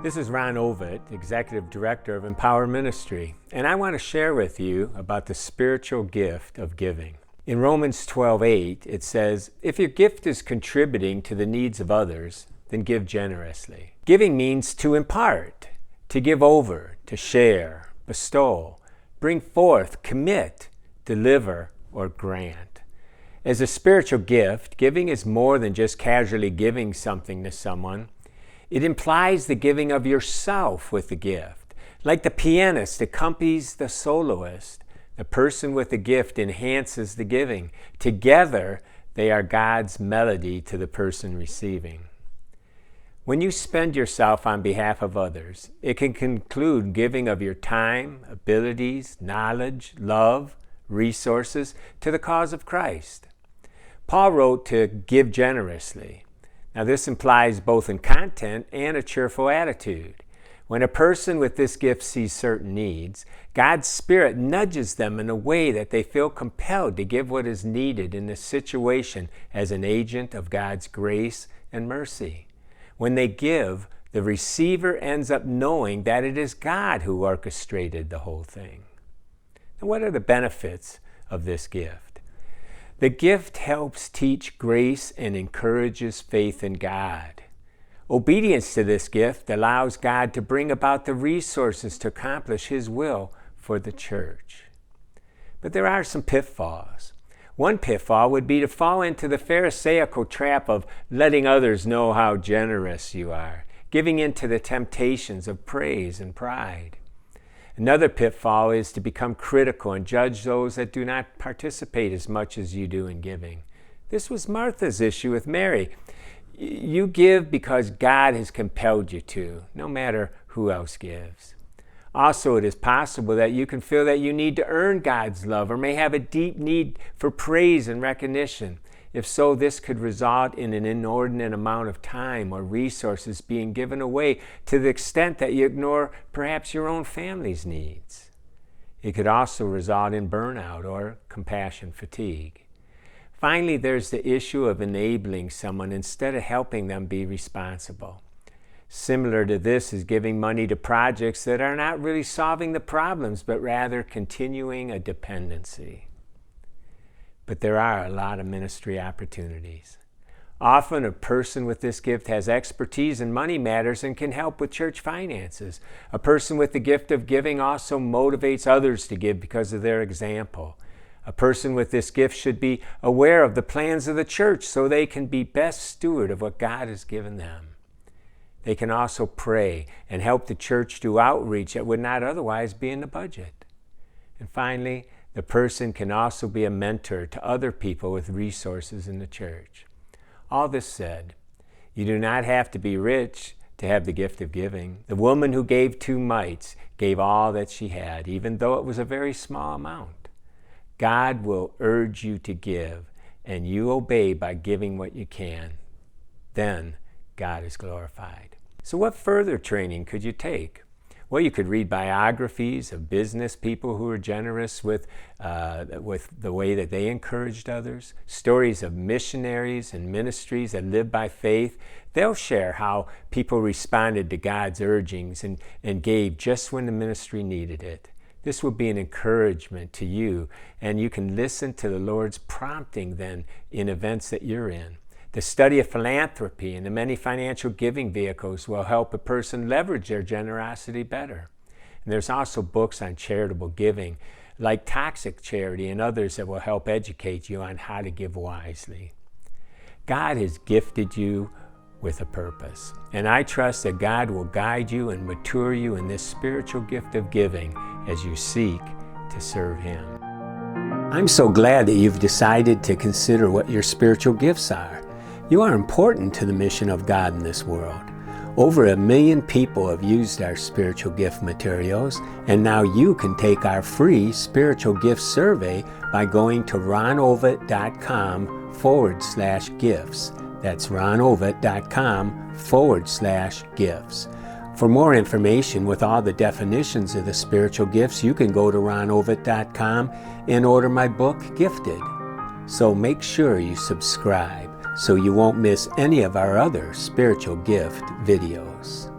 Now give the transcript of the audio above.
This is Ron Ovitt, Executive Director of Empower Ministry, and I want to share with you about the spiritual gift of giving. In Romans 12:8, it says, "If your gift is contributing to the needs of others, then give generously." Giving means to impart, to give over, to share, bestow, bring forth, commit, deliver, or grant. As a spiritual gift, giving is more than just casually giving something to someone. It implies the giving of yourself with the gift. Like the pianist accompanies the soloist, the person with the gift enhances the giving. Together, they are God's melody to the person receiving. When you spend yourself on behalf of others, it can include giving of your time, abilities, knowledge, love, resources to the cause of Christ. Paul wrote to give generously. Now this implies both in content and a cheerful attitude. When a person with this gift sees certain needs, God's Spirit nudges them in a way that they feel compelled to give what is needed in this situation as an agent of God's grace and mercy. When they give, the receiver ends up knowing that it is God who orchestrated the whole thing. Now, what are the benefits of this gift? The gift helps teach grace and encourages faith in God. Obedience to this gift allows God to bring about the resources to accomplish His will for the church. But there are some pitfalls. One pitfall would be to fall into the Pharisaical trap of letting others know how generous you are, giving in to the temptations of praise and pride. Another pitfall is to become critical and judge those that do not participate as much as you do in giving. This was Martha's issue with Mary. You give because God has compelled you to, no matter who else gives. Also, it is possible that you can feel that you need to earn God's love or may have a deep need for praise and recognition. If so, this could result in an inordinate amount of time or resources being given away to the extent that you ignore perhaps your own family's needs. It could also result in burnout or compassion fatigue. Finally, there's the issue of enabling someone instead of helping them be responsible. Similar to this is giving money to projects that are not really solving the problems, but rather continuing a dependency. But there are a lot of ministry opportunities. Often a person with this gift has expertise in money matters and can help with church finances. A person with the gift of giving also motivates others to give because of their example. A person with this gift should be aware of the plans of the church so they can be best steward of what God has given them. They can also pray and help the church do outreach that would not otherwise be in the budget. And finally, the person can also be a mentor to other people with resources in the church. All this said, you do not have to be rich to have the gift of giving. The woman who gave 2 mites gave all that she had, even though it was a very small amount. God will urge you to give, and you obey by giving what you can. Then God is glorified. So what further training could you take? Well, you could read biographies of business people who were generous with the way that they encouraged others, stories of missionaries and ministries that lived by faith. They'll share how people responded to God's urgings and gave just when the ministry needed it. This will be an encouragement to you, and you can listen to the Lord's prompting then in events that you're in. The study of philanthropy and the many financial giving vehicles will help a person leverage their generosity better. And there's also books on charitable giving, like Toxic Charity and others that will help educate you on how to give wisely. God has gifted you with a purpose, and I trust that God will guide you and mature you in this spiritual gift of giving as you seek to serve Him. I'm so glad that you've decided to consider what your spiritual gifts are. You are important to the mission of God in this world. Over 1 million people have used our spiritual gift materials, and now you can take our free spiritual gift survey by going to ronovitt.com/gifts. That's ronovitt.com/gifts. For more information with all the definitions of the spiritual gifts, you can go to ronovitt.com and order my book, Gifted. So make sure you subscribe so you won't miss any of our other spiritual gift videos.